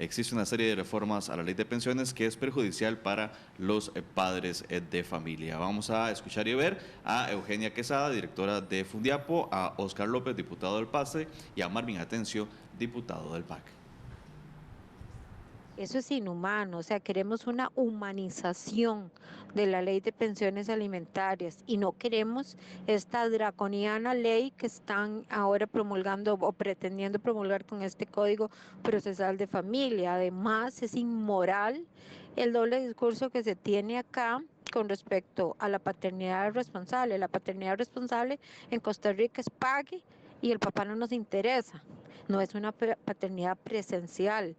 existe una serie de reformas a la ley de pensiones que es perjudicial para los padres de familia. Vamos a escuchar y ver a Eugenia Quesada, directora de Fundiapo, a Oscar López, diputado del PASE, y a Marvin Atencio, diputado del PAC. Eso es inhumano, o sea, queremos una humanización de la ley de pensiones alimentarias y no queremos esta draconiana ley que están ahora promulgando o pretendiendo promulgar con este Código Procesal de Familia. Además, es inmoral el doble discurso que se tiene acá con respecto a la paternidad responsable. La paternidad responsable en Costa Rica es pague y el papá no nos interesa. No es una paternidad presencial.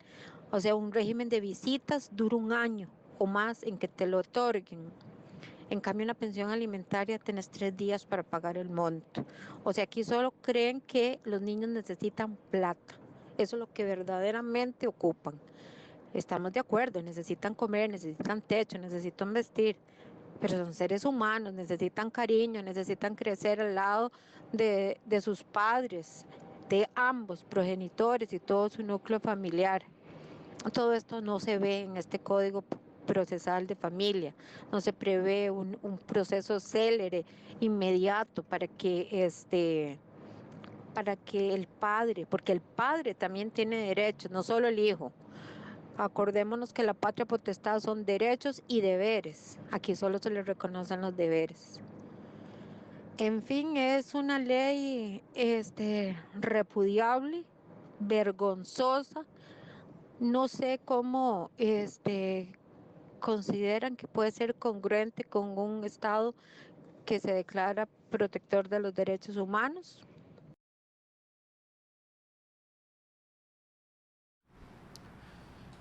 O sea, un régimen de visitas dura un año o más en que te lo otorguen. En cambio, en la pensión alimentaria tenés 3 días para pagar el monto. O sea, aquí solo creen que los niños necesitan plata. Eso es lo que verdaderamente ocupan. Estamos de acuerdo, necesitan comer, necesitan techo, necesitan vestir, pero son seres humanos, necesitan cariño, necesitan crecer al lado de sus padres, de ambos progenitores y todo su núcleo familiar. Todo esto no se ve en este código procesal de familia, no se prevé un proceso célere, inmediato, para que el padre, porque el padre también tiene derechos, no solo el hijo. Acordémonos que la patria potestad son derechos y deberes. Aquí solo se les reconocen los deberes. En fin, es una ley repudiable, vergonzosa. No sé cómo consideran que puede ser congruente con un Estado que se declara protector de los derechos humanos.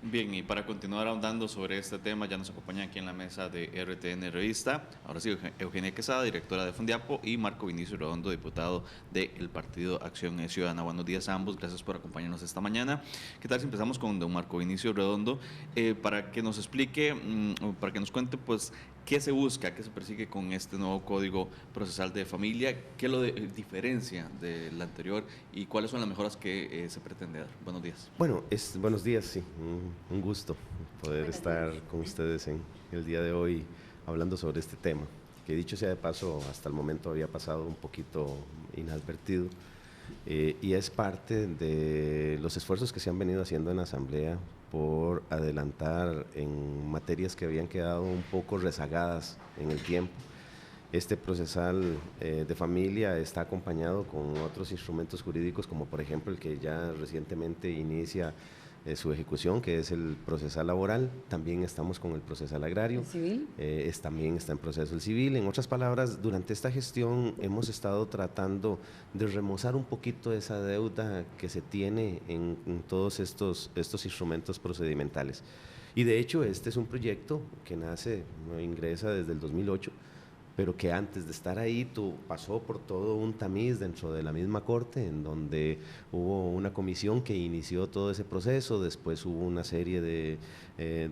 Bien, y para continuar ahondando sobre este tema, ya nos acompaña aquí en la mesa de RTN Revista, ahora sí, Eugenia Quesada, directora de Fundiapo, y Marco Vinicio Redondo, diputado del Partido Acción Ciudadana. Buenos días a ambos, gracias por acompañarnos esta mañana. ¿Qué tal si empezamos con don Marco Vinicio Redondo, para que nos explique, para que nos cuente, pues, qué se busca, qué se persigue con este nuevo Código Procesal de Familia, qué lo diferencia del anterior y cuáles son las mejoras que se pretende dar? Buenos días. Bueno, buenos días, sí, un gusto poder estar con ustedes en el día de hoy hablando sobre este tema, que dicho sea de paso, hasta el momento había pasado un poquito inadvertido, y es parte de los esfuerzos que se han venido haciendo en la Asamblea por adelantar en materias que habían quedado un poco rezagadas en el tiempo. Este procesal de familia está acompañado con otros instrumentos jurídicos, como por ejemplo el que ya recientemente inicia su ejecución, que es el procesal laboral. También estamos con el procesal agrario. ¿El civil? También está en proceso el civil. En otras palabras, durante esta gestión hemos estado tratando de remozar un poquito esa deuda que se tiene en todos estos instrumentos procedimentales. Y de hecho, este es un proyecto que ingresa desde el 2008, pero que antes de estar ahí pasó por todo un tamiz dentro de la misma Corte, en donde hubo una comisión que inició todo ese proceso. Después hubo una serie de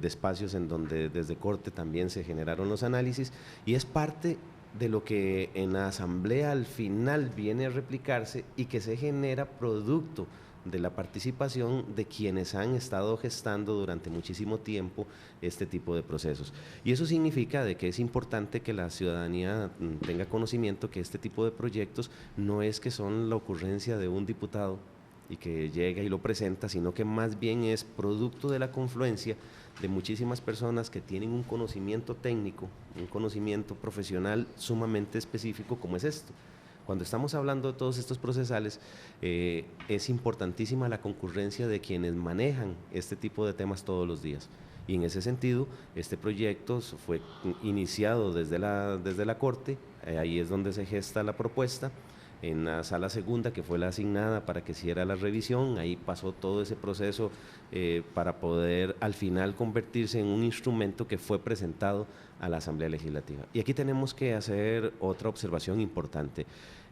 espacios en donde desde Corte también se generaron los análisis, y es parte de lo que en la Asamblea al final viene a replicarse y que se genera producto de la participación de quienes han estado gestando durante muchísimo tiempo este tipo de procesos. Y eso significa de que es importante que la ciudadanía tenga conocimiento que este tipo de proyectos no es que son la ocurrencia de un diputado y que llega y lo presenta, sino que más bien es producto de la confluencia de muchísimas personas que tienen un conocimiento técnico, un conocimiento profesional sumamente específico como es esto. Cuando estamos hablando de todos estos procesales, es importantísima la concurrencia de quienes manejan este tipo de temas todos los días. Y en ese sentido, este proyecto fue iniciado desde la Corte, ahí es donde se gesta la propuesta. En la sala segunda, que fue la asignada para que hiciera la revisión, ahí pasó todo ese proceso para poder al final convertirse en un instrumento que fue presentado a la Asamblea Legislativa. Y aquí tenemos que hacer otra observación importante.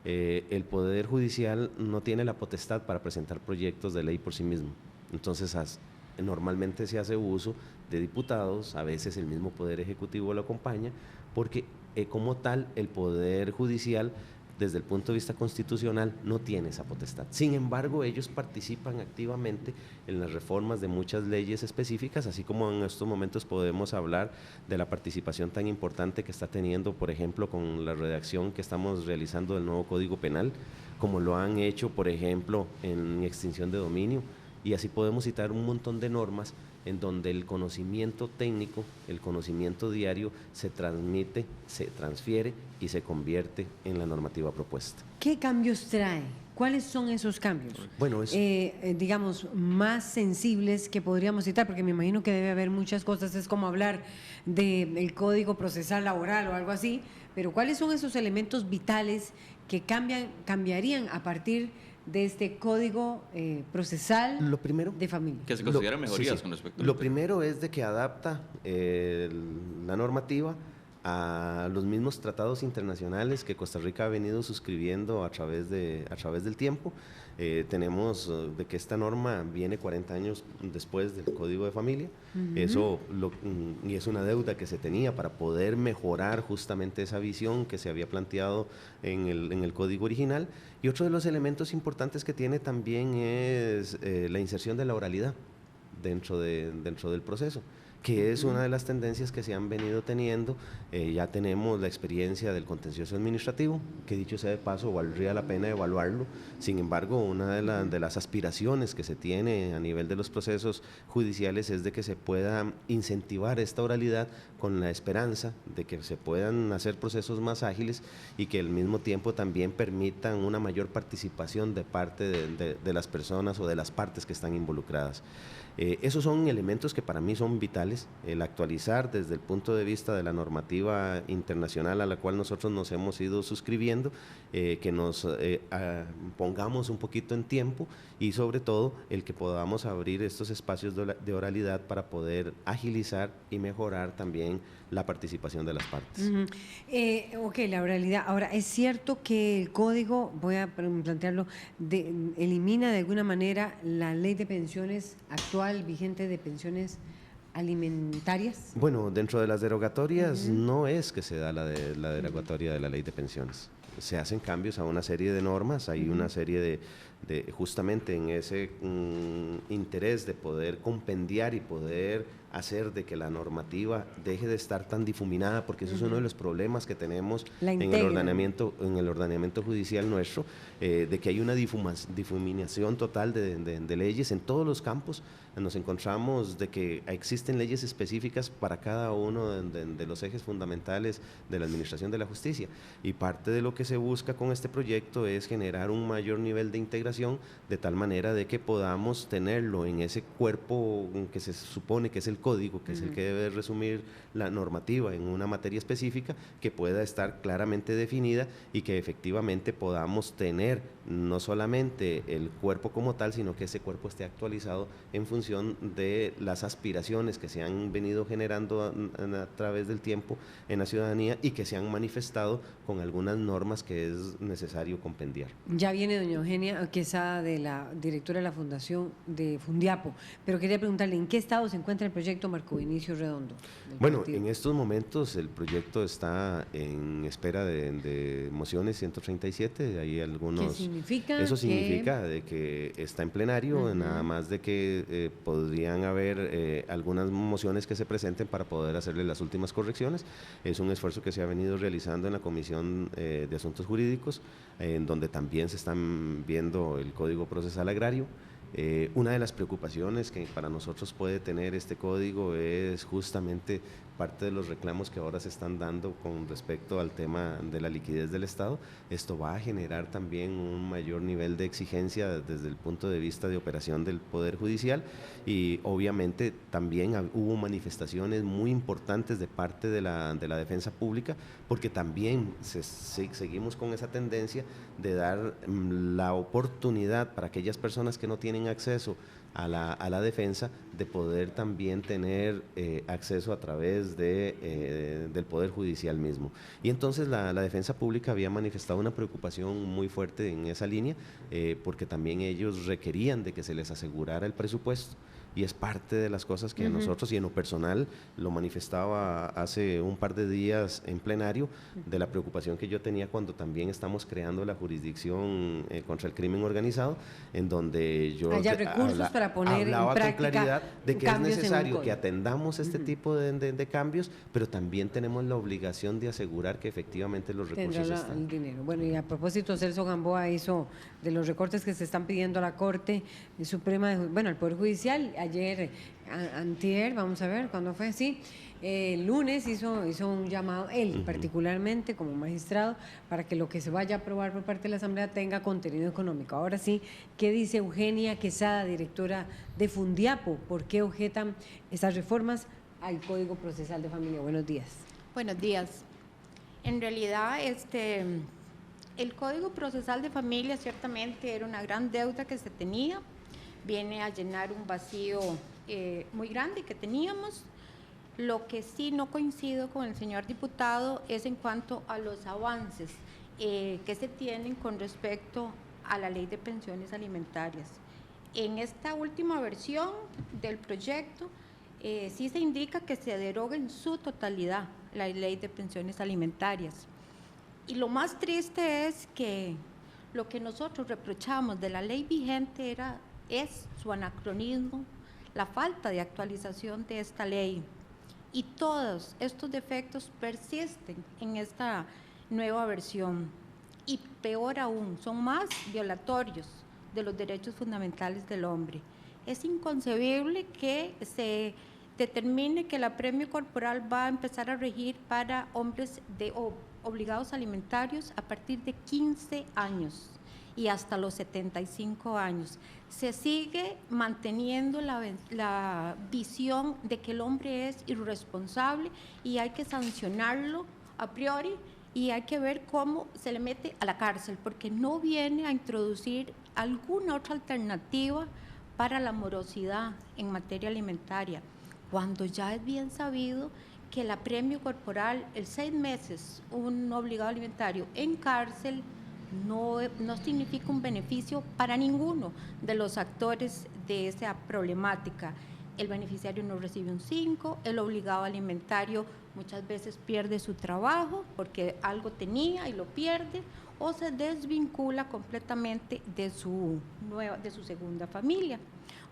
El Poder Judicial no tiene la potestad para presentar proyectos de ley por sí mismo. Entonces, normalmente se hace uso de diputados, a veces el mismo Poder Ejecutivo lo acompaña, porque como tal el Poder Judicial desde el punto de vista constitucional, no tiene esa potestad. Sin embargo, ellos participan activamente en las reformas de muchas leyes específicas, así como en estos momentos podemos hablar de la participación tan importante que está teniendo, por ejemplo, con la redacción que estamos realizando del nuevo Código Penal, como lo han hecho, por ejemplo, en extinción de dominio, y así podemos citar un montón de normas en donde el conocimiento técnico, el conocimiento diario se transmite, se transfiere y se convierte en la normativa propuesta. ¿Qué cambios trae? ¿Cuáles son esos cambios? Bueno, digamos, más sensibles que podríamos citar, porque me imagino que debe haber muchas cosas, es como hablar del Código Procesal Laboral o algo así, pero ¿cuáles son esos elementos vitales que cambiarían a partir de este Código Procesal de Familia? Que se consideran mejorías con respecto a lo primero es de que adapta la normativa a los mismos tratados internacionales que Costa Rica ha venido suscribiendo a través del tiempo. Tenemos de que esta norma viene 40 años después del Código de Familia. Eso y es una deuda que se tenía para poder mejorar justamente esa visión que se había planteado en el Código original. Y otro de los elementos importantes que tiene también es la inserción de la oralidad dentro del proceso, que es una de las tendencias que se han venido teniendo. Ya tenemos la experiencia del contencioso administrativo, que dicho sea de paso, valdría la pena evaluarlo. Sin embargo, una de las aspiraciones que se tiene a nivel de los procesos judiciales es de que se pueda incentivar esta oralidad con la esperanza de que se puedan hacer procesos más ágiles y que al mismo tiempo también permitan una mayor participación de parte de las personas o de las partes que están involucradas. Esos son elementos que para mí son vitales, el actualizar desde el punto de vista de la normativa internacional a la cual nosotros nos hemos ido suscribiendo, que nos pongamos un poquito en tiempo y sobre todo el que podamos abrir estos espacios de oralidad para poder agilizar y mejorar también la participación de las partes. Ok, la oralidad. Ahora, ¿es cierto que el código, voy a plantearlo, elimina de alguna manera la ley de pensiones actual vigente de pensiones alimentarias? Bueno, dentro de las derogatorias no es que se da la derogatoria de la ley de pensiones. Se hacen cambios a una serie de normas, hay una serie de justamente en ese interés de poder compendiar y poder hacer de que la normativa deje de estar tan difuminada, porque eso es uno de los problemas que tenemos en el ordenamiento judicial nuestro, de que hay una difuminación total de leyes en todos los campos. Nos encontramos de que existen leyes específicas para cada uno de los ejes fundamentales de la administración de la justicia, y parte de lo que se busca con este proyecto es generar un mayor nivel de integración, de tal manera de que podamos tenerlo en ese cuerpo que se supone que es el código, que es el que debe resumir la normativa en una materia específica, que pueda estar claramente definida y que efectivamente podamos tener no solamente el cuerpo como tal, sino que ese cuerpo esté actualizado en función de las aspiraciones que se han venido generando a través del tiempo en la ciudadanía y que se han manifestado con algunas normas que es necesario compendiar. Ya viene doña Eugenia Quesada, de la directora de la Fundación de Fundiapo, pero quería preguntarle, ¿en qué estado se encuentra el proyecto Marco Vinicio Redondo? Bueno, en estos momentos el proyecto está en espera de mociones 137, hay algunos... ¿Qué significa? Eso significa de que está en plenario, nada más de que podrían haber algunas mociones que se presenten para poder hacerle las últimas correcciones. Es un esfuerzo que se ha venido realizando en la Comisión de Asuntos Jurídicos, en donde también se están viendo el Código Procesal Agrario. Una de las preocupaciones que para nosotros puede tener este código es justamente parte de los reclamos que ahora se están dando con respecto al tema de la liquidez del Estado. Esto va a generar también un mayor nivel de exigencia desde el punto de vista de operación del Poder Judicial, y obviamente también hubo manifestaciones muy importantes de parte de la defensa pública, porque también seguimos con esa tendencia de dar la oportunidad para aquellas personas que no tienen acceso a la defensa, de poder también tener acceso a través del Poder Judicial mismo. Y entonces la defensa pública había manifestado una preocupación muy fuerte en esa línea, porque también ellos requerían de que se les asegurara el presupuesto, y es parte de las cosas que nosotros, y en lo personal lo manifestaba hace un par de días en plenario, de la preocupación que yo tenía cuando también estamos creando la jurisdicción contra el crimen organizado, en donde yo haya recursos para poner hablaba en práctica con claridad de que es cambios en el necesario que código. atendamos este tipo de cambios, pero también tenemos la obligación de asegurar que efectivamente los recursos Tendrá están. el dinero. Bueno, y a propósito, Celso Gamboa hizo de los recortes que se están pidiendo a la Corte Suprema, bueno, al Poder Judicial, ayer, antier, vamos a ver, ¿cuándo fue? Sí, el lunes hizo un llamado, él particularmente como magistrado, para que lo que se vaya a aprobar por parte de la Asamblea tenga contenido económico. Ahora sí, ¿qué dice Eugenia Quesada, directora de Fundiapo? ¿Por qué objetan esas reformas al Código Procesal de Familia? Buenos días. Buenos días. En realidad, el Código Procesal de Familia ciertamente era una gran deuda que se tenía, viene a llenar un vacío muy grande que teníamos. Lo que sí no coincido con el señor diputado es en cuanto a los avances que se tienen con respecto a la Ley de Pensiones Alimentarias. En esta última versión del proyecto sí se indica que se deroga en su totalidad la Ley de Pensiones Alimentarias. Y lo más triste es que lo que nosotros reprochamos de la ley vigente es su anacronismo, la falta de actualización de esta ley. Y todos estos defectos persisten en esta nueva versión. Y peor aún, son más violatorios de los derechos fundamentales del hombre. Es inconcebible que se determine que el apremio corporal va a empezar a regir para hombres obligados alimentarios a partir de 15 años y hasta los 75 años. Se sigue manteniendo la visión de que el hombre es irresponsable y hay que sancionarlo a priori y hay que ver cómo se le mete a la cárcel, porque no viene a introducir alguna otra alternativa para la morosidad en materia alimentaria, cuando ya es bien sabido que el apremio corporal, el 6 meses, un obligado alimentario en cárcel, no significa un beneficio para ninguno de los actores de esa problemática. El beneficiario no recibe un 5, el obligado alimentario muchas veces pierde su trabajo porque algo tenía y lo pierde, o se desvincula completamente de su segunda familia.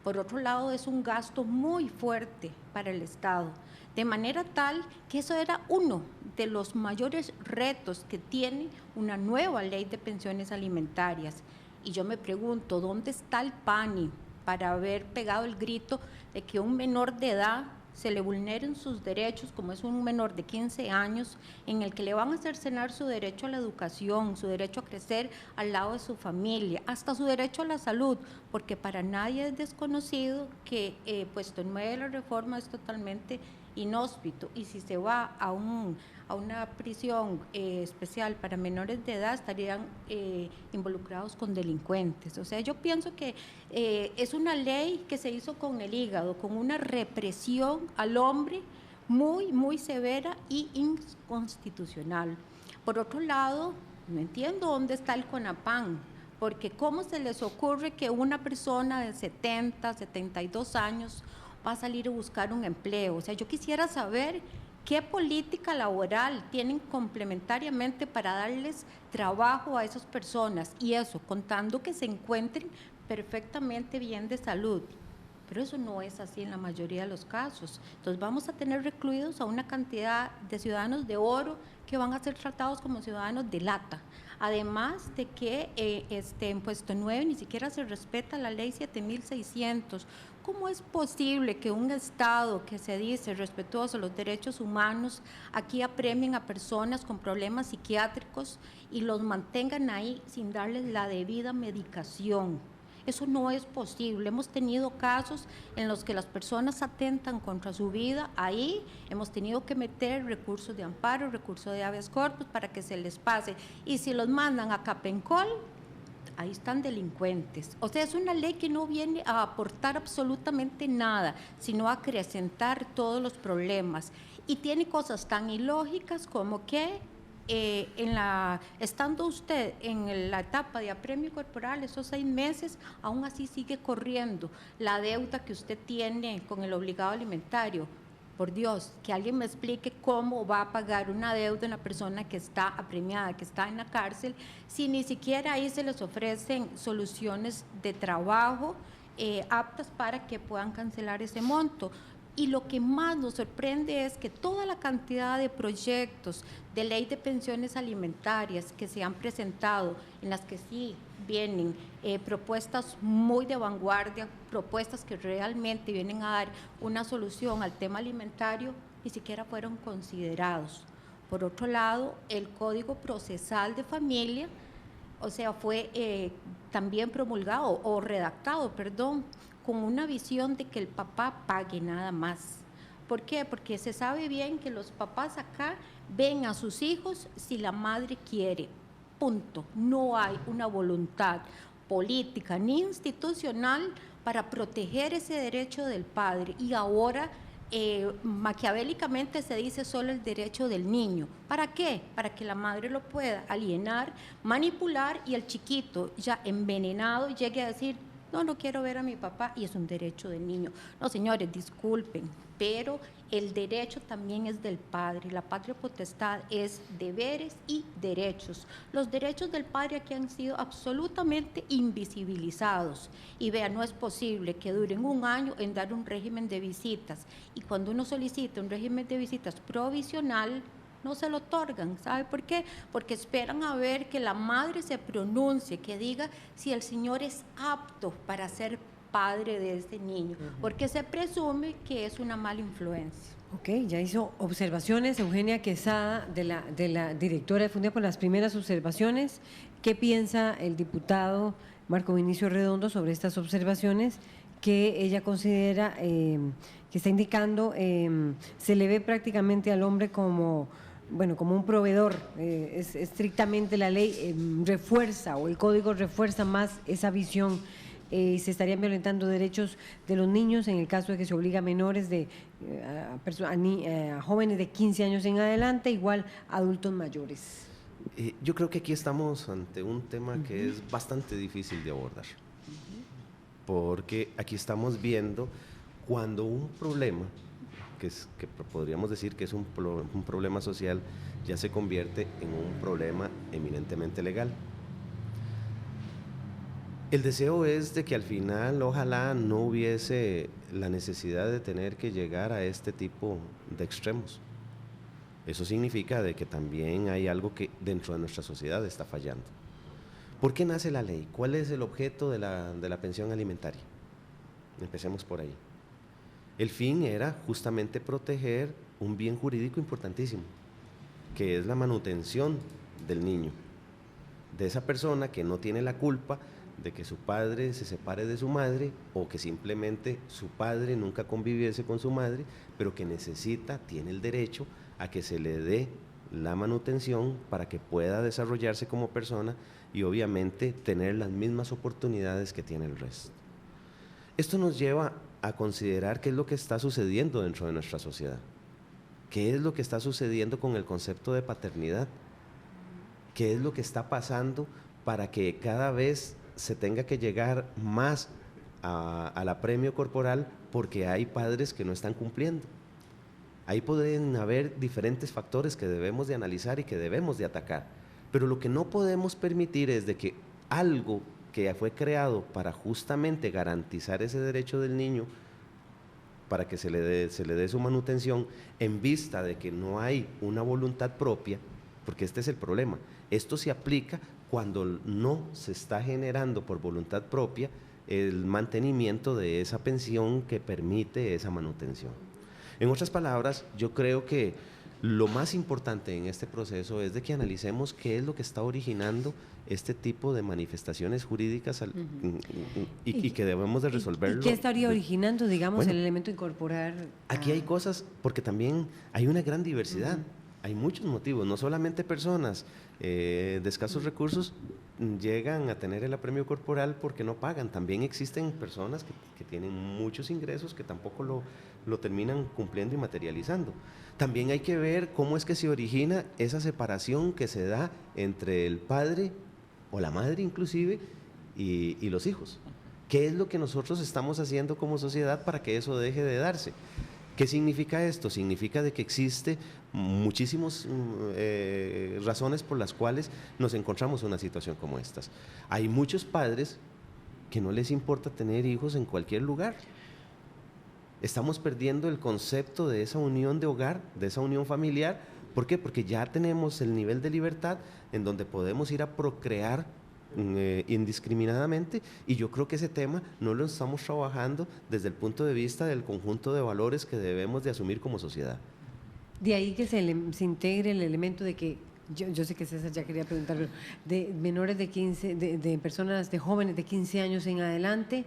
Por otro lado, es un gasto muy fuerte para el Estado, de manera tal que eso era uno de los mayores retos que tiene una nueva ley de pensiones alimentarias. Y yo me pregunto, ¿dónde está el PANI para haber pegado el grito de que un menor de edad se le vulneren sus derechos, como es un menor de 15 años, en el que le van a cercenar su derecho a la educación, su derecho a crecer al lado de su familia, hasta su derecho a la salud, porque para nadie es desconocido que puesto en medio de la reforma es totalmente inhóspito, y si se va a una prisión especial para menores de edad estarían involucrados con delincuentes. O sea, yo pienso que es una ley que se hizo con el hígado, con una represión al hombre muy, muy severa y inconstitucional. Por otro lado, no entiendo dónde está el CONAPAN, porque cómo se les ocurre que una persona de 70, 72 años va a salir a buscar un empleo. O sea, yo quisiera saber qué política laboral tienen complementariamente para darles trabajo a esas personas, y eso contando que se encuentren perfectamente bien de salud. Pero eso no es así en la mayoría de los casos. Entonces vamos a tener recluidos a una cantidad de ciudadanos de oro que van a ser tratados como ciudadanos de lata. Además de que en puesto 9 ni siquiera se respeta la ley 7600. ¿Cómo es posible que un Estado que se dice respetuoso de los derechos humanos aquí apremien a personas con problemas psiquiátricos y los mantengan ahí sin darles la debida medicación? Eso no es posible. Hemos tenido casos en los que las personas atentan contra su vida. Ahí hemos tenido que meter recursos de amparo, recursos de habeas corpus para que se les pase. Y si los mandan a Capencol, ahí están delincuentes. O sea, es una ley que no viene a aportar absolutamente nada, sino a acrecentar todos los problemas. Y tiene cosas tan ilógicas como que estando usted en la etapa de apremio corporal, esos 6 meses, aún así sigue corriendo la deuda que usted tiene con el obligado alimentario. Por Dios, que alguien me explique cómo va a pagar una deuda una persona que está apremiada, que está en la cárcel, si ni siquiera ahí se les ofrecen soluciones de trabajo aptas para que puedan cancelar ese monto. Y lo que más nos sorprende es que toda la cantidad de proyectos de ley de pensiones alimentarias que se han presentado, en las que sí vienen propuestas muy de vanguardia, propuestas que realmente vienen a dar una solución al tema alimentario, ni siquiera fueron considerados. Por otro lado, el Código Procesal de Familia, o sea, fue también promulgado o redactado, perdón, con una visión de que el papá pague nada más. ¿Por qué? Porque se sabe bien que los papás acá ven a sus hijos si la madre quiere, punto. No hay una voluntad política ni institucional para proteger ese derecho del padre. Y ahora maquiavélicamente se dice solo el derecho del niño. ¿Para qué? Para que la madre lo pueda alienar, manipular y el chiquito ya envenenado llegue a decir: no quiero ver a mi papá, y es un derecho del niño. No, señores, disculpen, pero el derecho también es del padre. La patria potestad es deberes y derechos. Los derechos del padre aquí han sido absolutamente invisibilizados. Y vean, no es posible que duren 1 año en dar un régimen de visitas, y cuando uno solicita un régimen de visitas provisional, no se lo otorgan. ¿Sabe por qué? Porque esperan a ver que la madre se pronuncie, que diga si el señor es apto para ser padre de ese niño, porque se presume que es una mala influencia. Ok, ya hizo observaciones Eugenia Quesada, de la directora de Fundia, por las primeras observaciones. ¿Qué piensa el diputado Marco Vinicio Redondo sobre estas observaciones que ella considera que está indicando? Se le ve prácticamente al hombre como un proveedor. Estrictamente la ley refuerza, o el código refuerza más esa visión. Se estarían violentando derechos de los niños en el caso de que se obliga a menores a jóvenes de 15 años en adelante, igual a adultos mayores. Yo creo que aquí estamos ante un tema que es bastante difícil de abordar, porque aquí estamos viendo cuando un problema, que podríamos decir que es un problema social, ya se convierte en un problema eminentemente legal. El deseo es de que al final ojalá no hubiese la necesidad de tener que llegar a este tipo de extremos. Eso significa de que también hay algo que dentro de nuestra sociedad está fallando. ¿Por qué nace la ley? ¿Cuál es el objeto de la pensión alimentaria? Empecemos por ahí. El fin era justamente proteger un bien jurídico importantísimo, que es la manutención del niño, de esa persona que no tiene la culpa de que su padre se separe de su madre, o que simplemente su padre nunca conviviese con su madre, pero que tiene el derecho a que se le dé la manutención para que pueda desarrollarse como persona y obviamente tener las mismas oportunidades que tiene el resto. Esto nos lleva a considerar qué es lo que está sucediendo dentro de nuestra sociedad, qué es lo que está sucediendo con el concepto de paternidad, qué es lo que está pasando para que cada vez se tenga que llegar más al apremio corporal, porque hay padres que no están cumpliendo. Ahí pueden haber diferentes factores que debemos de analizar y que debemos de atacar, pero lo que no podemos permitir es de que algo que fue creado para justamente garantizar ese derecho del niño, para que se le dé su manutención, en vista de que no hay una voluntad propia, porque este es el problema. Esto se aplica cuando no se está generando por voluntad propia el mantenimiento de esa pensión que permite esa manutención. En otras palabras, yo creo que lo más importante en este proceso es de que analicemos qué es lo que está originando este tipo de manifestaciones jurídicas y que debemos de resolverlo. ¿Y qué estaría originando, digamos, el elemento incorporar? Aquí hay cosas, porque también hay una gran diversidad. Hay muchos motivos, no solamente personas de escasos recursos llegan a tener el apremio corporal porque no pagan. También existen personas que tienen muchos ingresos que tampoco lo terminan cumpliendo y materializando. También hay que ver cómo es que se origina esa separación que se da entre el padre o la madre inclusive y los hijos. ¿Qué es lo que nosotros estamos haciendo como sociedad para que eso deje de darse? ¿Qué significa esto? Significa de que existe muchísimas razones por las cuales nos encontramos en una situación como estas. Hay muchos padres que no les importa tener hijos en cualquier lugar. Estamos perdiendo el concepto de esa unión de hogar, de esa unión familiar. ¿Por qué? Porque ya tenemos el nivel de libertad en donde podemos ir a procrear indiscriminadamente, y yo creo que ese tema no lo estamos trabajando desde el punto de vista del conjunto de valores que debemos de asumir como sociedad. De ahí que se integre el elemento de que, yo sé que César ya quería preguntar, pero de menores de 15, de personas, de jóvenes de 15 años en adelante,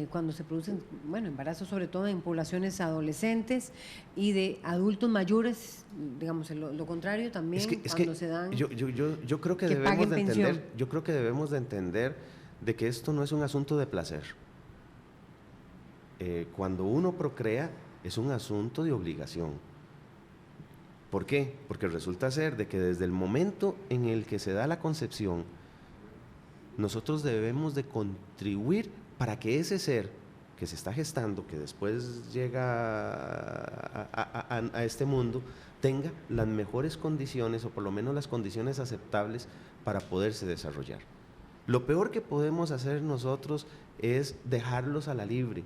cuando se producen, bueno, embarazos sobre todo en poblaciones adolescentes, y de adultos mayores, digamos, lo contrario también, cuando se dan. Yo creo que yo creo que debemos de entender de que esto no es un asunto de placer. Cuando uno procrea es un asunto de obligación. ¿Por qué? Porque resulta ser de que desde el momento en el que se da la concepción, nosotros debemos de contribuir para que ese ser que se está gestando, que después llega a este mundo, tenga las mejores condiciones, o por lo menos las condiciones aceptables para poderse desarrollar. Lo peor que podemos hacer nosotros es dejarlos a la libre.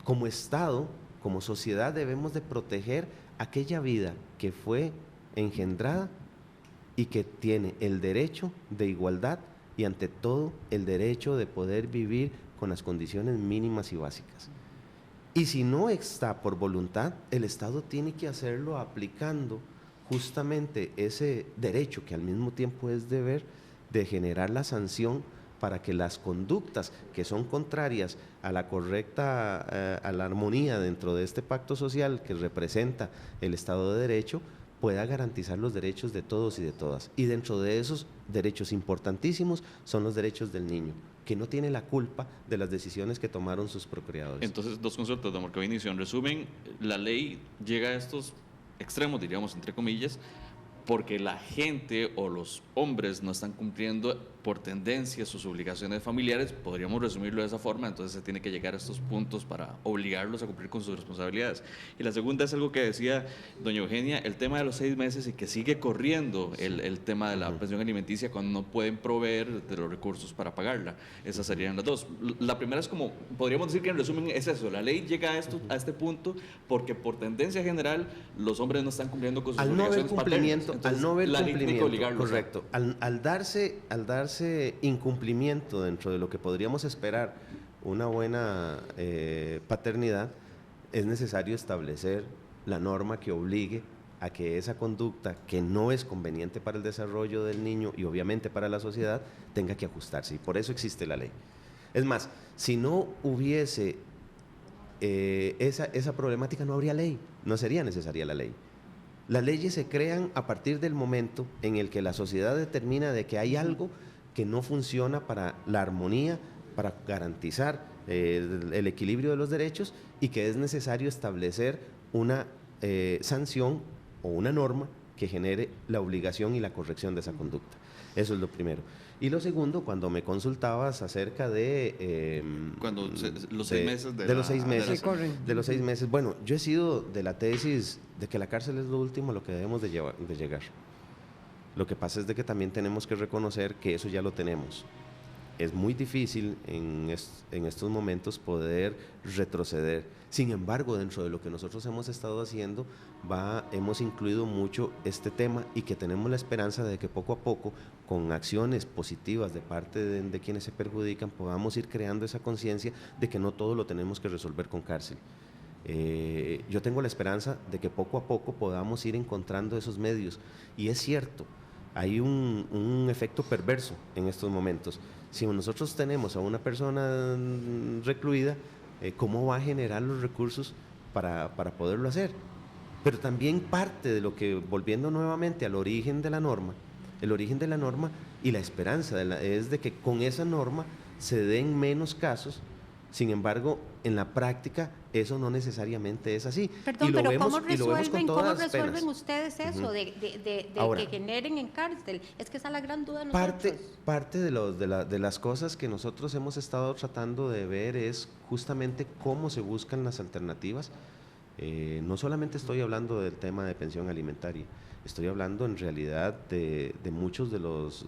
Como Estado, como sociedad, debemos de proteger aquella vida que fue engendrada y que tiene el derecho de igualdad y ante todo el derecho de poder vivir con las condiciones mínimas y básicas. Y si no está por voluntad, el Estado tiene que hacerlo aplicando justamente ese derecho, que al mismo tiempo es deber, de generar la sanción para que las conductas que son contrarias a la correcta, a la armonía dentro de este pacto social que representa el Estado de Derecho, pueda garantizar los derechos de todos y de todas. Y dentro de esos derechos importantísimos son los derechos del niño, que no tiene la culpa de las decisiones que tomaron sus procreadores. Entonces, dos consultas, don Marco Vinicio. En resumen, la ley llega a estos extremos, diríamos, entre comillas, porque la gente o los hombres no están cumpliendo por tendencia sus obligaciones familiares, podríamos resumirlo de esa forma. Entonces se tiene que llegar a estos puntos para obligarlos a cumplir con sus responsabilidades. Y la segunda es algo que decía doña Eugenia, el tema de los 6 meses, y que sigue corriendo el tema de la pensión alimenticia cuando no pueden proveer de los recursos para pagarla. Esas serían las dos. La primera es como, podríamos decir que en resumen es eso, la ley llega a este punto porque por tendencia general los hombres no están cumpliendo con sus obligaciones paternas. Al no haber cumplimiento, correcto. Al darse incumplimiento dentro de lo que podríamos esperar una buena paternidad, es necesario establecer la norma que obligue a que esa conducta que no es conveniente para el desarrollo del niño y obviamente para la sociedad tenga que ajustarse, y por eso existe la ley. Es más, si no hubiese esa problemática, no habría ley, no sería necesaria la ley. Las leyes se crean a partir del momento en el que la sociedad determina de que hay algo que no funciona para la armonía, para garantizar el equilibrio de los derechos, y que es necesario establecer una sanción o una norma que genere la obligación y la corrección de esa conducta. Eso es lo primero. Y lo segundo, cuando me consultabas acerca de... los 6 meses de los 6 meses. De los 6 meses. Bueno, yo he sido de la tesis de que la cárcel es lo último a lo que debemos de llegar. Lo que pasa es de que también tenemos que reconocer que eso ya lo tenemos. Es muy difícil en estos momentos poder retroceder. Sin embargo, dentro de lo que nosotros hemos estado haciendo, hemos incluido mucho este tema, y que tenemos la esperanza de que poco a poco, con acciones positivas de parte de quienes se perjudican, podamos ir creando esa conciencia de que no todo lo tenemos que resolver con cárcel. Yo tengo la esperanza de que poco a poco podamos ir encontrando esos medios. Y es cierto, hay un efecto perverso en estos momentos. Si nosotros tenemos a una persona recluida, ¿cómo va a generar los recursos para poderlo hacer? Pero también parte de lo que, volviendo nuevamente al origen de la norma, el origen de la norma y la esperanza es de que con esa norma se den menos casos. Sin embargo, en la práctica eso no necesariamente es así. Perdón, y lo pero vemos, ¿cómo y lo vemos con resuelven, todas cómo las resuelven penas. ustedes eso de Ahora, que generen en cárcel? Es que esa es la gran duda de parte nosotros. de las cosas que nosotros hemos estado tratando de ver es justamente cómo se buscan las alternativas. No solamente estoy hablando del tema de pensión alimentaria, estoy hablando en realidad de muchos de los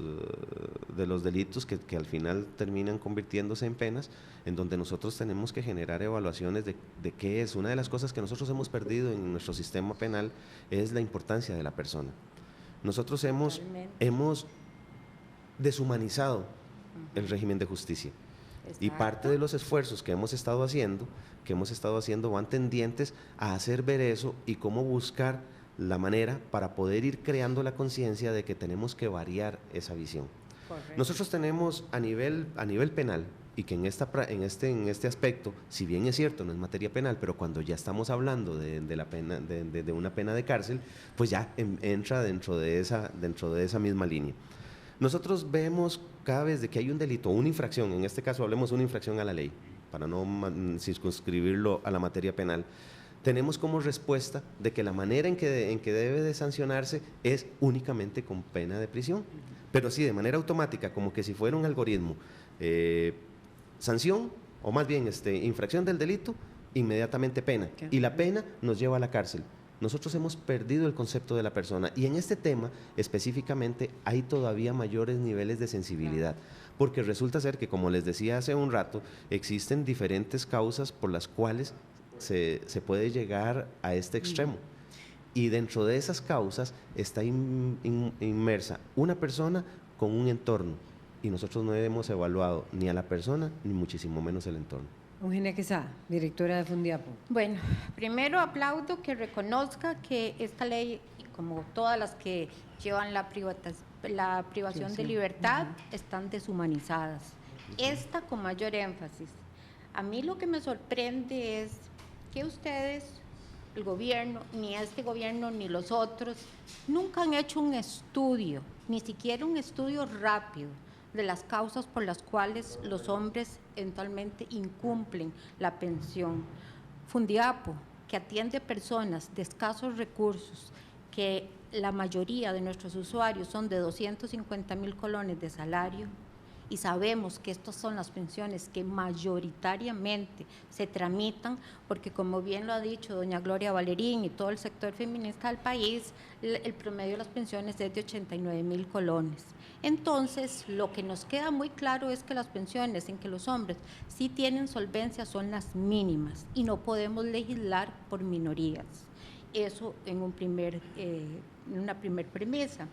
delitos que al final terminan convirtiéndose en penas, en donde nosotros tenemos que generar evaluaciones de qué es. Una de las cosas que nosotros hemos perdido en nuestro sistema penal es la importancia de la persona. Nosotros hemos deshumanizado el régimen de justicia. Y parte de los esfuerzos que hemos estado haciendo van tendientes a hacer ver eso y cómo buscar la manera para poder ir creando la conciencia de que tenemos que variar esa visión. Correcto. Nosotros tenemos a nivel penal, y que en este aspecto, si bien es cierto, no es materia penal, pero cuando ya estamos hablando de una pena de cárcel, pues ya entra dentro de esa misma línea. Nosotros vemos cada vez de que hay un delito, una infracción, en este caso hablemos de una infracción a la ley, para no circunscribirlo a la materia penal, tenemos como respuesta de que la manera en que debe de sancionarse es únicamente con pena de prisión, pero sí de manera automática, como que si fuera un algoritmo, sanción, o más bien infracción del delito, inmediatamente pena, y la pena nos lleva a la cárcel. Nosotros hemos perdido el concepto de la persona, y en este tema específicamente hay todavía mayores niveles de sensibilidad, porque resulta ser que, como les decía hace un rato, existen diferentes causas por las cuales se puede llegar a este extremo, y dentro de esas causas está inmersa una persona con un entorno, y nosotros no hemos evaluado ni a la persona ni muchísimo menos el entorno. Eugenia Quesada, directora de Fundiapo. Bueno, primero aplaudo que reconozca que esta ley, como todas las que llevan la privación de libertad, están deshumanizadas. Esta con mayor énfasis. A mí lo que me sorprende es que ustedes, el gobierno, ni este gobierno ni los otros, nunca han hecho un estudio, ni siquiera un estudio rápido, de las causas por las cuales los hombres eventualmente incumplen la pensión. Fundiapo, que atiende personas de escasos recursos, que la mayoría de nuestros usuarios son de 250,000 colones de salario, y sabemos que estas son las pensiones que mayoritariamente se tramitan, porque como bien lo ha dicho doña Gloria Valerín y todo el sector feminista del país, el promedio de las pensiones es de 89,000 colones. Entonces, lo que nos queda muy claro es que las pensiones en que los hombres sí tienen solvencia son las mínimas, y no podemos legislar por minorías. Eso en una primer premisa.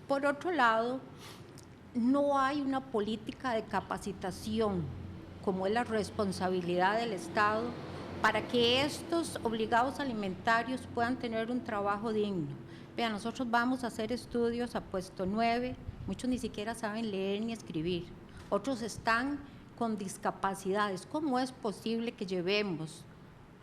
Por otro lado, no hay una política de capacitación, como es la responsabilidad del Estado, para que estos obligados alimentarios puedan tener un trabajo digno. Vean, nosotros vamos a hacer estudios a puesto 9, muchos ni siquiera saben leer ni escribir, otros están con discapacidades. ¿Cómo es posible que llevemos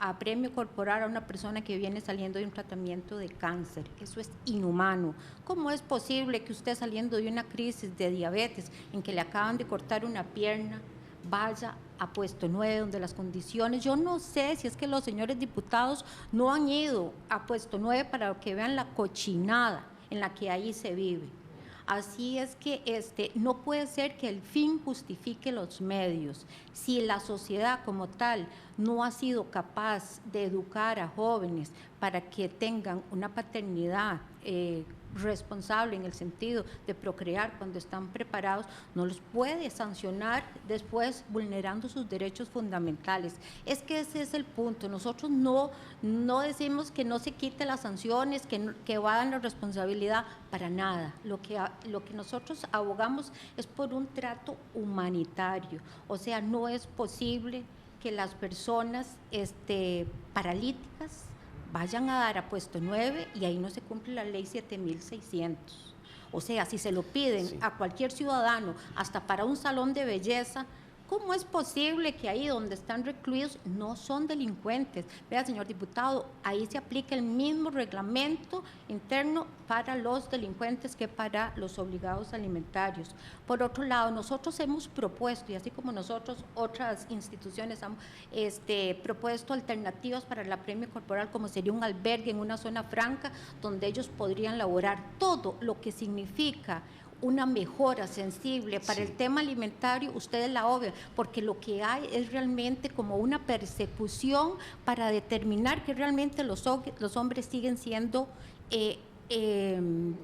a premio corporal a una persona que viene saliendo de un tratamiento de cáncer? Eso es inhumano. ¿Cómo es posible que usted, saliendo de una crisis de diabetes en que le acaban de cortar una pierna, vaya a puesto 9, donde las condiciones, yo no sé si es que los señores diputados no han ido a puesto 9 para que vean la cochinada en la que ahí se vive? Así es que no puede ser que el fin justifique los medios. Si la sociedad como tal no ha sido capaz de educar a jóvenes para que tengan una paternidad responsable en el sentido de procrear cuando están preparados, no los puede sancionar después vulnerando sus derechos fundamentales. Es que ese es el punto. Nosotros no decimos que no se quite las sanciones, que va a dar la responsabilidad, para nada. Lo que nosotros abogamos es por un trato humanitario. O sea, no es posible que las personas paralíticas vayan a dar a puesto 9 y ahí no se cumple la ley 7,600. O sea, si se lo piden a cualquier ciudadano, hasta para un salón de belleza, ¿Cómo es posible que ahí donde están recluidos no son delincuentes? Vea, señor diputado, ahí se aplica el mismo reglamento interno para los delincuentes que para los obligados alimentarios. Por otro lado, nosotros hemos propuesto, y así como nosotros, otras instituciones han propuesto alternativas para el apremio corporal, como sería un albergue en una zona franca, donde ellos podrían laborar todo lo que significa una mejora sensible para el tema alimentario, ustedes la obvian, porque lo que hay es realmente como una persecución para determinar que realmente los hombres siguen siendo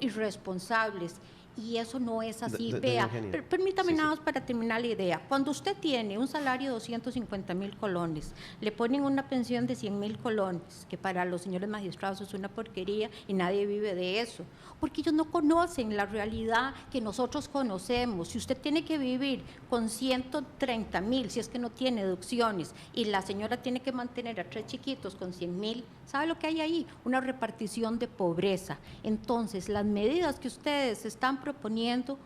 irresponsables. Y eso no es así. Vea, permítame nada más para terminar la idea. Cuando usted tiene un salario de 250,000 colones, le ponen una pensión de 100,000 colones, que para los señores magistrados es una porquería y nadie vive de eso, porque ellos no conocen la realidad que nosotros conocemos. Si usted tiene que vivir con 130,000, si es que no tiene deducciones, y la señora tiene que mantener a 3 chiquitos con 100,000, ¿sabe lo que hay ahí? Una repartición de pobreza. Entonces, las medidas que ustedes están proponiendo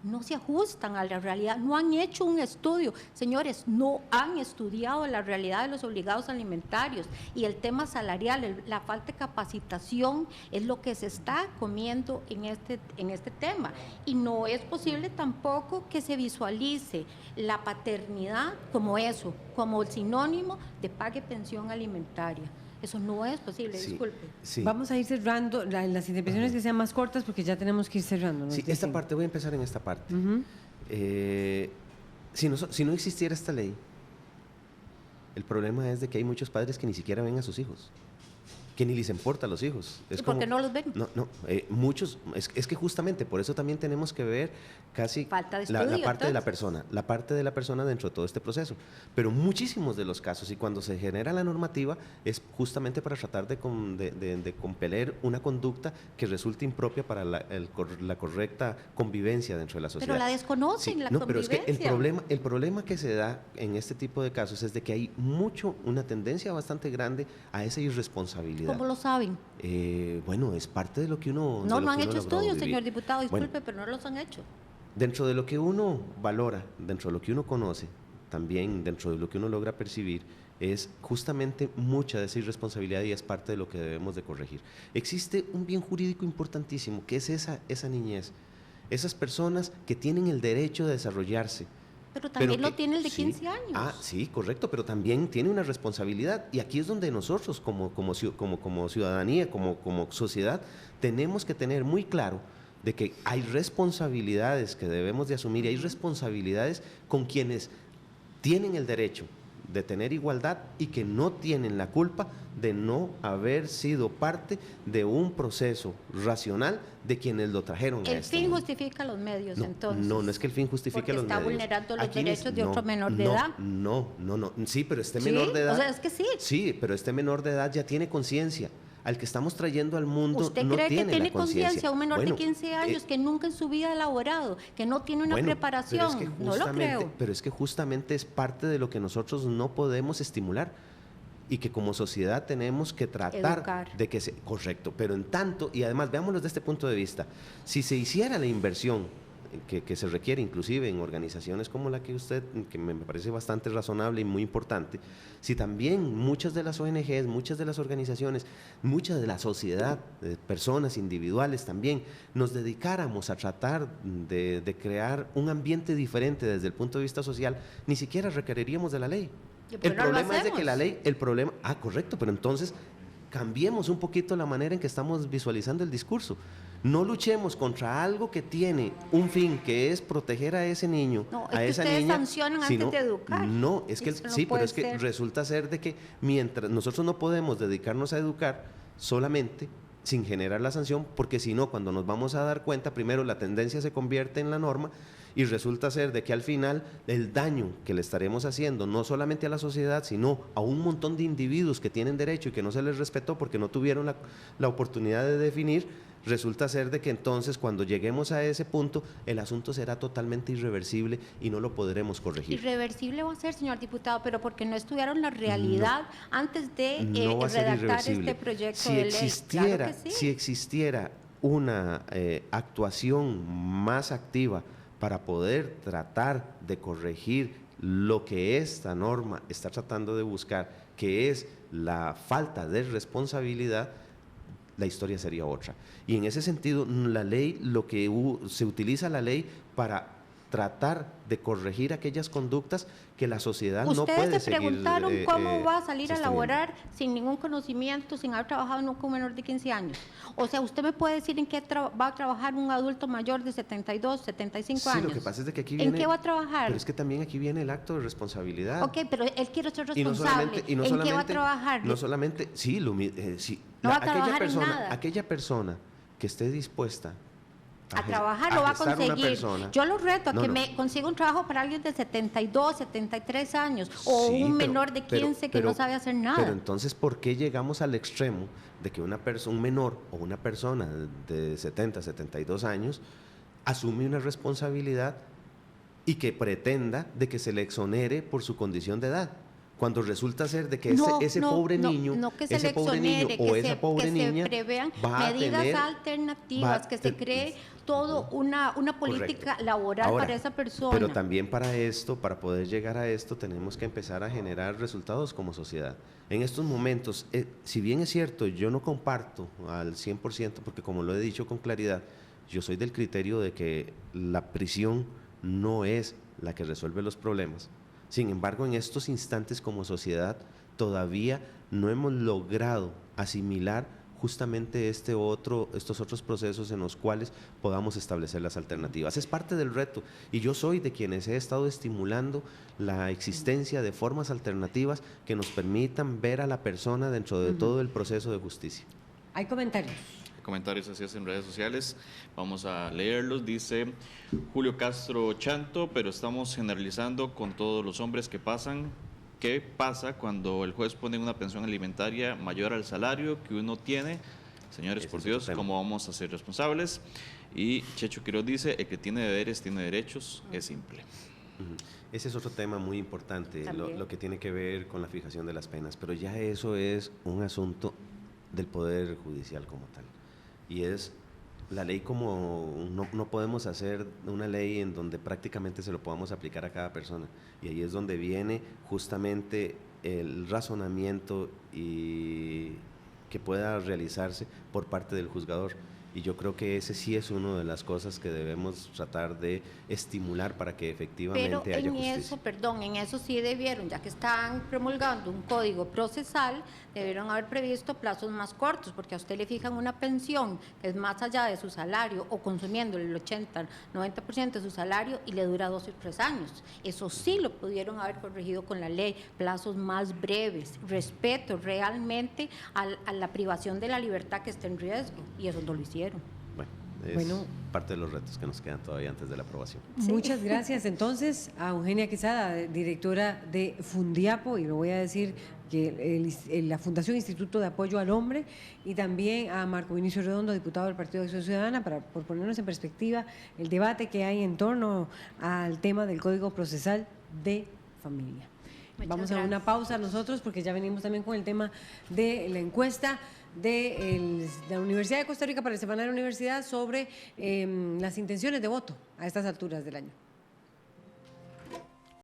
no se ajustan a la realidad, no han hecho un estudio, señores, no han estudiado la realidad de los obligados alimentarios, y el tema salarial, la falta de capacitación es lo que se está comiendo en este tema, y no es posible tampoco que se visualice la paternidad como eso, como el sinónimo de pague pensión alimentaria. Eso no es posible, disculpe. Sí. Vamos a ir cerrando las intervenciones que sean más cortas, porque ya tenemos que ir cerrando. Sí, esta parte, voy a empezar en esta parte. Si no existiera esta ley, el problema es de que hay muchos padres que ni siquiera ven a sus hijos, que ni les importa a los hijos. ¿Y por qué no los ven? Muchos, es que justamente por eso también tenemos que ver casi falta de la estudio, parte de la persona dentro de todo este proceso. Pero muchísimos de los casos, y cuando se genera la normativa, es justamente para tratar de compeler una conducta que resulte impropia para la correcta convivencia dentro de la sociedad. Pero la desconocen, la convivencia. Pero es que el problema que se da en este tipo de casos es de que hay una tendencia bastante grande a esa irresponsabilidad. ¿Cómo lo saben? Bueno, es parte de lo que uno... No han hecho estudios, señor diputado, disculpe, pero no los han hecho. Dentro de lo que uno valora, dentro de lo que uno conoce, también dentro de lo que uno logra percibir, es justamente mucha de esa irresponsabilidad, y es parte de lo que debemos de corregir. Existe un bien jurídico importantísimo, que es esa niñez, esas personas que tienen el derecho de desarrollarse. Pero también lo tiene el de 15 años. Sí, correcto, pero también tiene una responsabilidad, y aquí es donde nosotros como ciudadanía, como sociedad, tenemos que tener muy claro de que hay responsabilidades que debemos de asumir, y hay responsabilidades con quienes tienen el derecho de tener igualdad y que no tienen la culpa de no haber sido parte de un proceso racional de quienes lo trajeron a este fin mundo. Justifica los medios, No, entonces. no es que el fin justifique los medios. Porque está vulnerando los derechos de otro menor de edad. No. Sí, pero menor de edad... O sea, es que sí. Sí, pero este menor de edad ya tiene conciencia. Al que estamos trayendo al mundo ¿Usted no cree que tiene tiene la conciencia? un menor de 15 años que nunca en su vida ha elaborado, que no tiene una preparación? Pero es que no lo creo. Pero es que justamente es parte de lo que nosotros no podemos estimular, y que como sociedad tenemos que tratar Educar. de que correcto, pero en tanto, y además veámoslo desde este punto de vista, si se hiciera la inversión que se requiere inclusive en organizaciones como la que usted, que me parece bastante razonable y muy importante, si también muchas de las ONGs, muchas de las organizaciones, mucha de la sociedad, personas individuales también, nos dedicáramos a tratar de crear un ambiente diferente desde el punto de vista social, ni siquiera requeriríamos de la ley. El problema es de que la ley, correcto, pero entonces cambiemos un poquito la manera en que estamos visualizando el discurso. No luchemos contra algo que tiene un fin, que es proteger a ese niño, a esa niña. Ustedes sancionan antes de educar. No, es que pero es que resulta ser de que mientras nosotros no podemos dedicarnos a educar solamente sin generar la sanción, porque si no, cuando nos vamos a dar cuenta, primero la tendencia se convierte en la norma, y resulta ser de que al final el daño que le estaremos haciendo no solamente a la sociedad, sino a un montón de individuos que tienen derecho y que no se les respetó porque no tuvieron la oportunidad de definir, resulta ser de que entonces cuando lleguemos a ese punto el asunto será totalmente irreversible y no lo podremos corregir. Irreversible va a ser, señor diputado, pero porque no estudiaron la realidad antes de redactar este proyecto de ley. Claro que sí. Si existiera una actuación más activa para poder tratar de corregir lo que esta norma está tratando de buscar, que es la falta de responsabilidad, la historia sería otra. Y en ese sentido, la ley, se utiliza la ley para tratar de corregir aquellas conductas que la sociedad no puede seguir. Ustedes se preguntaron cómo va a salir a sosteniendo. laborar sin ningún conocimiento, sin haber trabajado nunca con un menor de 15 años. O sea, ¿usted me puede decir en qué va a trabajar un adulto mayor de 72, 75 Sí, años? lo que pasa es de que aquí viene... ¿En qué va a trabajar? Pero es que también aquí viene el acto de responsabilidad. Ok, pero él quiere ser Y no responsable. solamente, ¿En qué va a trabajar? No solamente, sí, sí. No va a trabajar en nada. Aquella persona que esté dispuesta A trabajar lo va a gestar una conseguir. persona. Yo lo reto a No, que no. me consiga un trabajo para alguien de 72, 73 años o Sí, un pero- menor de 15 que no sabe hacer nada. Pero entonces, ¿por qué llegamos al extremo de que un menor o una persona de 70, 72 años asume una responsabilidad y que pretenda de que se le exonere por su condición de edad? Cuando resulta ser de que ese pobre niño, no que se ese le pobre niño exonere, o que esa se, pobre que niña se prevean va a medidas tener- alternativas, va- que se cree todo una política Correcto. laboral Ahora, para esa persona. Pero también para poder llegar a esto, tenemos que empezar a generar resultados como sociedad. En estos momentos, si bien es cierto, yo no comparto al 100%, porque como lo he dicho con claridad, yo soy del criterio de que la prisión no es la que resuelve los problemas. Sin embargo, en estos instantes como sociedad, todavía no hemos logrado asimilar justamente estos otros procesos en los cuales podamos establecer las alternativas. Es parte del reto y yo soy de quienes he estado estimulando la existencia de formas alternativas que nos permitan ver a la persona dentro de todo el proceso de justicia. Hay comentarios. Comentarios así en redes sociales, vamos a leerlos. Dice Julio Castro Chanto, pero estamos generalizando con todos los hombres que pasan. ¿Qué pasa cuando el juez pone una pensión alimentaria mayor al salario que uno tiene? Señores, Ese por es Dios, otro tema. ¿cómo vamos a ser responsables? Y Checho Quiroz dice, el que tiene deberes tiene derechos, es simple. Ujú. Ese es otro tema muy importante, También. lo que tiene que ver con la fijación de las penas, pero ya eso es un asunto del Poder Judicial como tal. Y es la ley no podemos hacer una ley en donde prácticamente se lo podamos aplicar a cada persona. Y ahí es donde viene justamente el razonamiento y que pueda realizarse por parte del juzgador. Y yo creo que ese sí es una de las cosas que debemos tratar de estimular para que efectivamente Pero haya en justicia. eso, perdón, en eso sí debieron, ya que están promulgando un código procesal, debieron haber previsto plazos más cortos, porque a usted le fijan una pensión que es más allá de su salario o consumiendo el 80, 90% de su salario y le dura 2 o 3 años. Eso sí lo pudieron haber corregido con la ley, plazos más breves, respeto realmente a la privación de la libertad que está en riesgo, y eso no lo hicieron. Bueno, es parte de los retos que nos quedan todavía antes de la aprobación. Sí. Muchas gracias entonces a Eugenia Quesada, directora de Fundiapo, y lo voy a decir que la Fundación Instituto de Apoyo al Hombre, y también a Marco Vinicio Redondo, diputado del Partido de Acción Ciudadana, por ponernos en perspectiva el debate que hay en torno al tema del Código Procesal de Familia. Muchas Vamos a gracias. una pausa nosotros porque ya venimos también con el tema de la encuesta de la Universidad de Costa Rica para el Semanario de la Universidad sobre las intenciones de voto a estas alturas del año.